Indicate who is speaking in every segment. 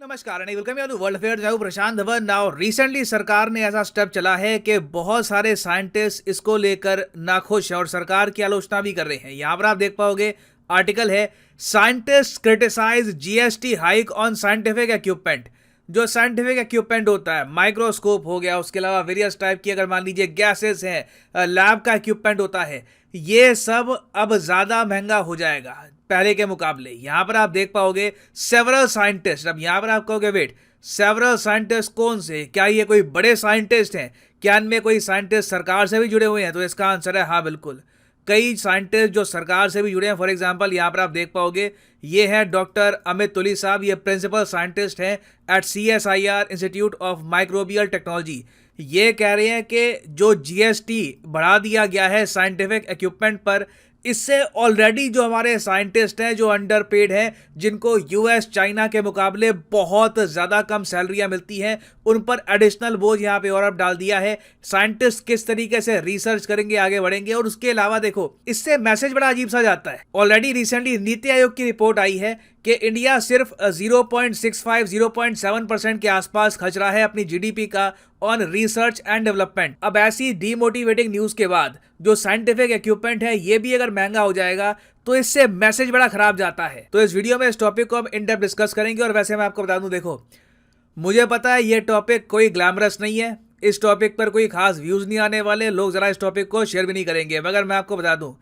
Speaker 1: नमस्कार and welcome to world affairs. मैं हूं प्रशांत धवन। नाउ रिसेंटली सरकार ने ऐसा स्टेप चला है कि बहुत सारे साइंटिस्ट इसको लेकर नाखुश हैं और सरकार की आलोचना भी कर रहे हैं। यहां पर आप देख पाओगे आर्टिकल है, scientist criticise GST hike on scientific equipment. जो साइंटिफिक इक्विपमेंट होता है, माइक्रोस्कोप हो गया, उसके अलावा वेरियस टाइप की अगर मान लीजिए गैसेस हैं, लैब का इक्विपमेंट होता है, ये सब अब ज्यादा महंगा हो जाएगा पहले के मुकाबले। यहां पर आप देख पाओगे सेवरल साइंटिस्ट। अब यहां पर आप कहोगे वेट, सेवरल साइंटिस्ट कौन से? क्या ये कोई बड़े साइंटिस्ट हैं? क्या इनमें कोई साइंटिस्ट सरकार से भी जुड़े हुए हैं? तो इसका आंसर है हाँ, बिल्कुल। कई साइंटिस्ट जो सरकार से भी जुड़े हैं। फॉर एग्जांपल यहां पर आप देख पाओगे ये है डॉक्टर अमित तुली साहब। ये प्रिंसिपल साइंटिस्ट हैं at CSIR institute of microbial technology. ये कह रहे हैं कि जो GST बढ़ा दिया गया है साइंटिफिक इक्विपमेंट पर, इससे ऑलरेडी जो हमारे साइंटिस्ट हैं जो अंडरपेड हैं, जिनको US चाइना के मुकाबले बहुत ज़्यादा कम सैलरियां मिलती हैं, उन पर एडिशनल बोझ यहाँ पे और अब डाल दिया है। साइंटिस्ट किस तरीके से रिसर्च करेंगे, आगे बढ़ेंगे। और उसके अलावा देखो, इससे मैसेज बड़ा अजीब सा जाता है। ऑलरेडी रिसेंटली नीति आयोग की रिपोर्ट आई है कि इंडिया सिर्फ 0.65-0.7% के आसपास खर्च रहा है अपनी GDP का ऑन रिसर्च एंड डेवलपमेंट। अब ऐसी डीमोटिवेटिंग न्यूज के बाद जो साइंटिफिक इक्विपमेंट है ये भी अगर महंगा हो जाएगा तो इससे मैसेज बड़ा खराब जाता है। तो इस वीडियो में इस टॉपिक को हम इन डेप्थ डिस्कस करेंगे। और वैसे मैं आपको बता दूं, देखो मुझे पता है ये टॉपिक कोई ग्लैमरस नहीं है, इस टॉपिक पर कोई खास व्यूज नहीं आने वाले, लोग जरा इस टॉपिक को शेयर भी नहीं करेंगे, मगर मैं आपको बता दूं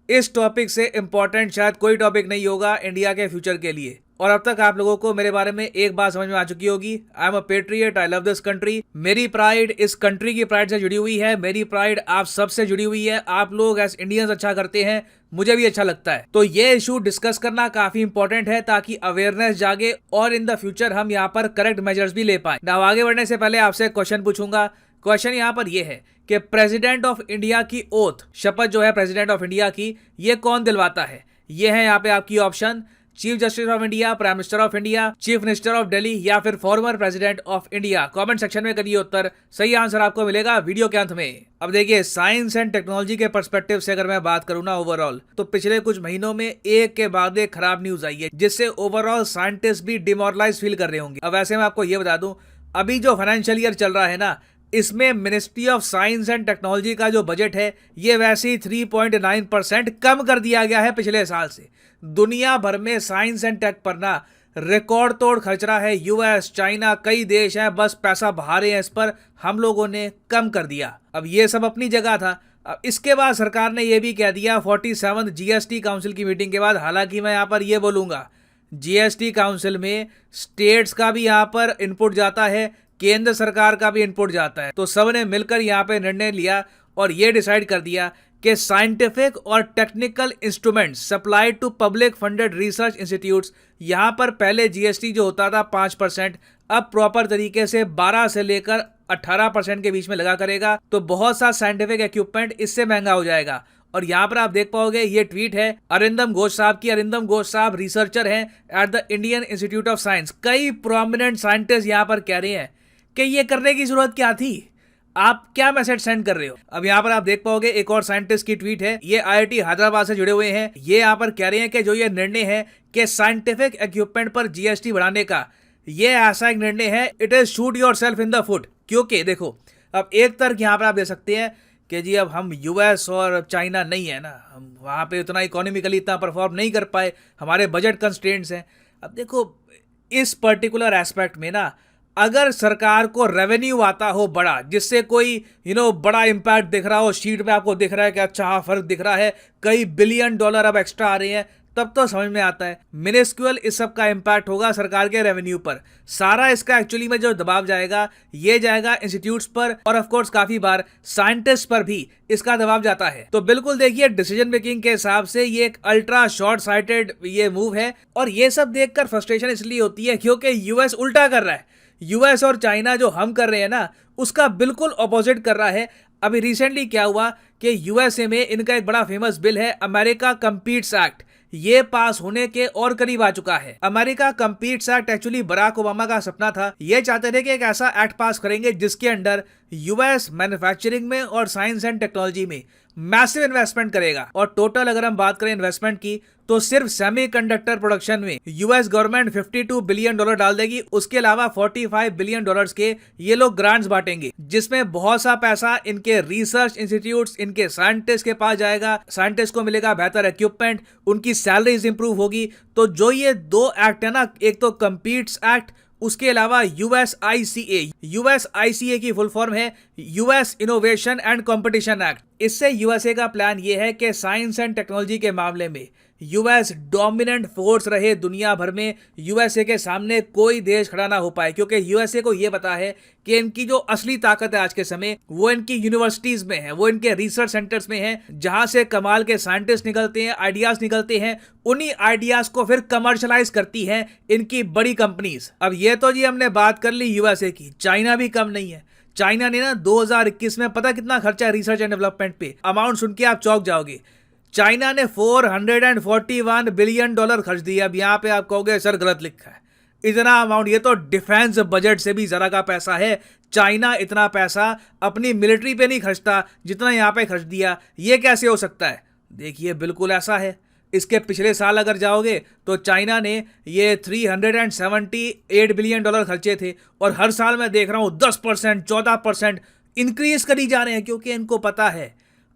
Speaker 1: इस टॉपिक से इंपॉर्टेंट शायद कोई टॉपिक नहीं होगा इंडिया के फ्यूचर के लिए। और अब तक आप लोगों को मेरे बारे में एक बात समझ में आ चुकी होगी, I am a patriot, I love this country. मेरी प्राइड इस कंट्री की प्राइड से जुड़ी हुई है, मेरी प्राइड आप सबसे जुड़ी हुई है। आप लोग एज इंडियंस अच्छा करते हैं, मुझे भी अच्छा लगता है। तो ये इशू डिस्कस करना काफी इंपॉर्टेंट है ताकि अवेयरनेस जागे और इन द फ्यूचर हम यहाँ पर करेक्ट मेजर्स भी ले पाए। नाउ आगे बढ़ने से पहले आपसे क्वेश्चन पूछूंगा। क्वेश्चन यहाँ पर यह है कि प्रेसिडेंट ऑफ इंडिया की ओथ, शपथ जो है प्रेसिडेंट ऑफ इंडिया की, ये कौन दिलवाता है? ये है यहाँ पे आपकी option, chief justice of India, prime minister of India, chief minister of Delhi या फिर former president of India. Comment section में करिए उत्तर, सही आंसर आपको मिलेगा वीडियो के अंत में। अब देखिए, साइंस एंड टेक्नोलॉजी के पर्सपेक्टिव से अगर मैं बात करूं ना ओवरऑल, तो पिछले कुछ महीनों में एक के बाद एक खराब न्यूज आई है जिससे ओवरऑल साइंटिस्ट भी डिमोरलाइज फील कर रहे होंगे। अब वैसे मैं आपको ये बता दूं, अभी जो फाइनेंशियल ईयर चल रहा है ना, इसमें ministry of science and technology का जो बजट है ये वैसे ही 3.9% कम कर दिया गया है पिछले साल से। दुनिया भर में साइंस एंड टेक पर ना रिकॉर्ड तोड़ खर्च रहा है US, चाइना, कई देश हैं बस पैसा बहा रहे हैं इस पर, हम लोगों ने कम कर दिया। अब ये सब अपनी जगह था। अब इसके बाद सरकार ने यह भी कह दिया 47th GST काउंसिल की मीटिंग के बाद, हालांकि मैं यहाँ पर यह बोलूंगा GST काउंसिल में स्टेट्स का भी यहाँ पर इनपुट जाता है, केंद्र सरकार का भी इनपुट जाता है। तो सब ने मिलकर यहाँ पे निर्णय लिया और ये डिसाइड कर दिया कि साइंटिफिक और technical instruments supplied to public funded research institutes, यहाँ पर पहले GST जो होता था 5%, अब प्रॉपर तरीके से 12 से लेकर 18% के बीच में लगा करेगा। तो बहुत सा साइंटिफिक इक्विपमेंट इससे महंगा हो जाएगा। और यहाँ पर आप देख पाओगे ये ट्वीट है अरिंदम घोष साहब की। अरिंदम घोष साहब रिसर्चर हैं at the Indian institute of science. कई प्रोमिनेंट साइंटिस्ट यहाँ पर कह रहे हैं कि ये करने की जरूरत क्या थी, आप क्या मैसेज सेंड कर रहे हो। अब यहाँ पर आप देख पाओगे एक और साइंटिस्ट की ट्वीट है, ये IIT हैदराबाद से जुड़े हुए हैं। ये यहाँ पर कह रहे हैं कि जो ये निर्णय है कि साइंटिफिक इक्विपमेंट पर GST बढ़ाने का, ये ऐसा एक निर्णय है, it is shoot yourself in the foot. क्योंकि देखो, अब एक तर्क यहाँ पर आप दे सकते हैं कि जी अब हम US और चाइना नहीं है ना, हम वहाँ पे उतना इकोनॉमिकली इतना परफॉर्म नहीं कर पाए, हमारे बजट कंस्ट्रेंट्स हैं। अब देखो, इस पर्टिकुलर एस्पेक्ट में ना अगर सरकार को रेवेन्यू आता हो बड़ा, जिससे कोई बड़ा इंपैक्ट दिख रहा हो, शीट में आपको दिख रहा है कि अच्छा हाँ फर्क दिख रहा है, कई बिलियन डॉलर अब एक्स्ट्रा आ रहे हैं, तब तो समझ में आता है। मिनिस्क्यूअल इस सब का इंपैक्ट होगा सरकार के रेवेन्यू पर। सारा इसका एक्चुअली में जो दबाव जाएगा, ये जाएगा इंस्टीट्यूट्स पर और ऑफ कोर्स काफी बार साइंटिस्ट पर भी इसका दबाव जाता है। तो बिल्कुल देखिए, डिसीजन मेकिंग के हिसाब से ये एक अल्ट्रा शॉर्ट साइटेड ये मूव है। और ये सब देखकर फ्रस्ट्रेशन इसलिए होती है क्योंकि US उल्टा कर रहा है। US और चाइना जो हम कर रहे हैं ना, उसका बिल्कुल ऑपोजिट कर रहा है। अभी रिसेंटली क्या हुआ कि USA में इनका एक बड़ा फेमस बिल है, अमेरिका कम्पीट्स एक्ट। ये पास होने के और करीब आ चुका है। America competes act actually Barack Obama का सपना था। ये चाहते थे कि एक ऐसा एक्ट पास करेंगे जिसके अंडर यूएस मैन्युफैक्चरिंग में और साइंस एंड टेक्नोलॉजी में मैसिव इन्वेस्टमेंट करेगा। और टोटल अगर हम बात करें इन्वेस्टमेंट की तो सिर्फ सेमीकंडक्टर प्रोडक्शन में यूएस गवर्नमेंट $52 बिलियन डाल देगी। उसके अलावा $45 बिलियन के ये लोग ग्रांट्स बांटेंगे, जिसमें बहुत सा पैसा इनके रिसर्च इंस्टीट्यूट्स, इनके साइंटिस्ट के पास जाएगा। साइंटिस्ट को मिलेगा बेहतर इक्विपमेंट, उनकी सैलरीज इंप्रूव होगी। तो जो ये दो एक्ट है ना, एक तो कम्पीट्स एक्ट, उसके अलावा यूएसआईसीए की फुल फॉर्म है US innovation and competition act. इससे यूएसए का प्लान यह है कि साइंस एंड टेक्नोलॉजी के मामले में यूएस डोमिनेंट फोर्स रहे दुनिया भर में। यूएसए के सामने कोई देश खड़ा ना हो पाए, क्योंकि यूएसए को यह पता है कि इनकी जो असली ताकत है आज के समय वो इनकी यूनिवर्सिटीज में है, वो इनके रिसर्च सेंटर्स में है, जहां से कमाल के साइंटिस्ट निकलते हैं, आइडियाज निकलते हैं। उन्हीं आइडियाज को फिर कमर्शलाइज करती हैं इनकी बड़ी कंपनीज। अब ये तो जी हमने बात कर ली यूएसए की, चाइना भी कम नहीं है। चाइना ने ना 2021 में पता कितना खर्चा है रिसर्च एंड डेवलपमेंट पे, अमाउंट सुन के आप चौंक जाओगे। चाइना ने $441 बिलियन खर्च दिया। अब यहाँ पे आप कहोगे सर गलत लिखा है, इतना अमाउंट, ये तो डिफेंस बजट से भी जरा का पैसा है। चाइना इतना पैसा अपनी मिलिट्री पे नहीं खर्चता जितना यहाँ पे खर्च दिया। ये कैसे हो सकता है? देखिए बिल्कुल ऐसा है। इसके पिछले साल अगर जाओगे तो चाइना ने ये $378 बिलियन खर्चे थे, और हर साल मैं देख रहा हूँ 10%, 14% इंक्रीज करी जा रहे हैं, क्योंकि इनको पता है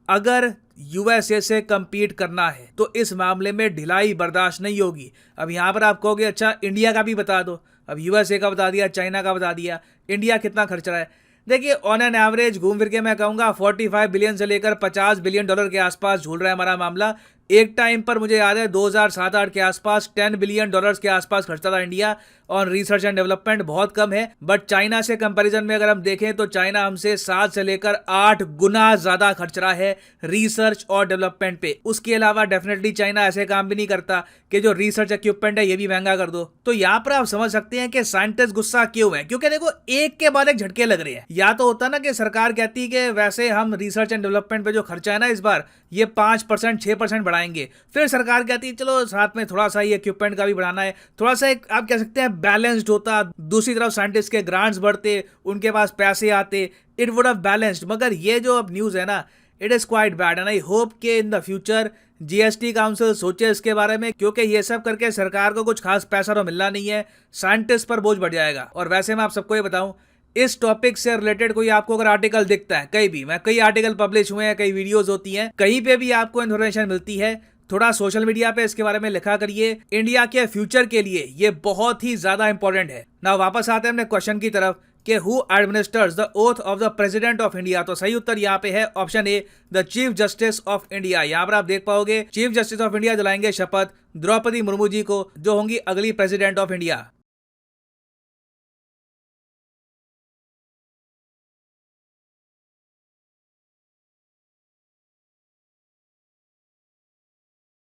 Speaker 1: अगर यूएसए से compete करना है तो इस मामले में ढिलाई बर्दाश्त नहीं होगी। अब यहाँ पर आप कहोगे अच्छा इंडिया का भी बता दो। अब यूएसए का बता दिया, चाइना का बता दिया, इंडिया कितना खर्च रहा है? देखिए ऑन एन एवरेज घूम फिर के मैं कहूँगा 45 बिलियन से लेकर $50 बिलियन के आसपास झूल रहा है हमारा मामला। एक टाइम पर मुझे याद है 2007-8 के आसपास $10 बिलियन के आसपास खर्चता था इंडिया और रिसर्च एंड डेवलपमेंट बहुत कम है। बट चाइना से कंपैरिजन में अगर हम देखें तो चाइना हमसे 7 से लेकर 8 गुना ज्यादा खर्च रहा है रिसर्च और डेवलपमेंट पे। उसके अलावा डेफिनेटली चाइना ऐसे काम भी नहीं करता कि जो रिसर्च इक्विपमेंट है ये भी महंगा कर दो। तो यहाँ पर आप समझ सकते हैं कि साइंटिस्ट गुस्सा क्यों है, क्योंकि देखो एक के बाद एक झटके लग रहे हैं। या तो होता ना कि सरकार कहती है कि वैसे हम रिसर्च एंड डेवलपमेंट पे जो खर्चा है ना इस बार ये 5% 6% बढ़ाएंगे, फिर सरकार कहती है चलो साथ में थोड़ा सा ये इक्विपमेंट का भी बढ़ाना है, थोड़ा सा एक आप कह सकते हैं बैलेंस्ड होता। दूसरी तरफ साइंटिस्ट के ग्रांट्स बढ़ते, उनके पास पैसे आते, इट वुड हैव बैलेंस्ड। मगर ये जो अब न्यूज़ है ना, it is quite bad and I hope के in the future GST council सोचे इसके बारे में, क्योंकि ये सब करके सरकार को कुछ खास पैसा तो मिलना नहीं है, साइंटिस्ट पर बोझ बढ़ जाएगा। और वैसे मैं आप सबको ये बताऊं, इस टॉपिक से रिलेटेड कोई आपको अगर आर्टिकल दिखता है कहीं भी, मैं कई आर्टिकल पब्लिश हुए हैं, कई वीडियोस होती हैं, कहीं पे भी आपको इन्फॉर्मेशन मिलती है, थोड़ा सोशल मीडिया पे इसके बारे में लिखा करिए। इंडिया के फ्यूचर के लिए ये बहुत ही ज्यादा इंपॉर्टेंट है ना। वापस आते हैं अपने क्वेश्चन की तरफ कि who administers the oath of the president of India. तो सही उत्तर यहाँ पे है option A, the chief justice of India. यहाँ पर आप देख पाओगे चीफ जस्टिस ऑफ इंडिया दिलाएंगे शपथ द्रौपदी मुर्मू जी को, जो होंगी अगली प्रेसिडेंट ऑफ इंडिया।